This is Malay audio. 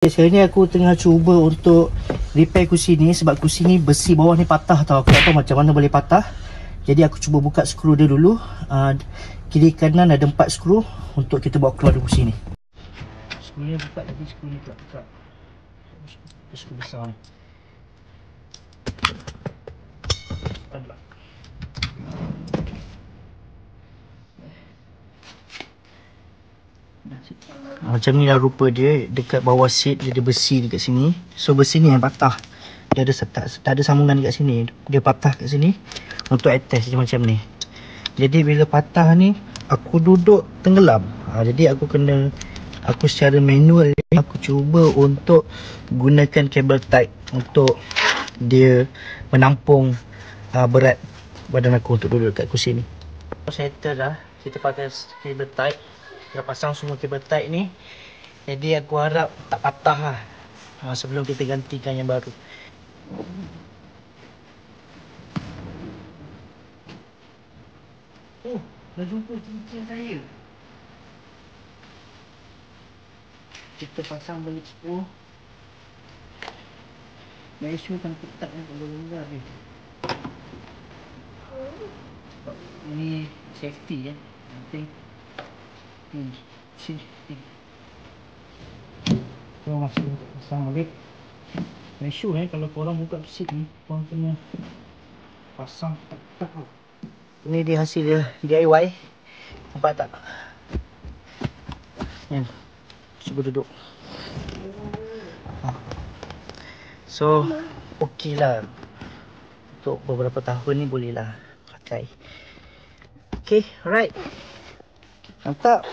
Sekarang ni aku tengah cuba untuk repair kursi ni. Sebab kursi ni besi bawah ni patah tau. Aku tak tahu macam mana boleh patah. Jadi aku cuba buka skru dia dulu. Kiri kanan ada 4 skru untuk kita bawa keluar dari kursi ni. Skru ni buka, tapi skru ni tak buka. Skru besar ni. Macam ni lah rupa dia. Dekat bawah seat dia ada besi dekat sini. So besi ni yang patah. Dia ada tak ada sambungan dekat sini. Dia patah kat sini untuk attach dia macam ni. Jadi bila patah ni, aku duduk tenggelam. Jadi aku secara manual aku cuba untuk gunakan kabel tight untuk dia menampung berat badan aku untuk duduk dekat kursi ni. Settle dah. Kita pakai kabel tight. Dah pasang semua kabel tight ni. Jadi aku harap tak patah lah sebelum kita gantikan yang baru. Oh, dah jumpa cincin saya. Kita pasang balik skru. Make sure kan ketat kan, kalau longgar ni. Ini safety penting. Safety. So masih untuk pasang balik. Make sure kalau korang buka seat ni, korang kena pasang ketat tau. Ini dia hasil dia DIY. Nampak tak? Ni. Cuba duduk. So okey lah. Untuk beberapa tahun ni boleh lah pakai. Okay, alright. Mantap.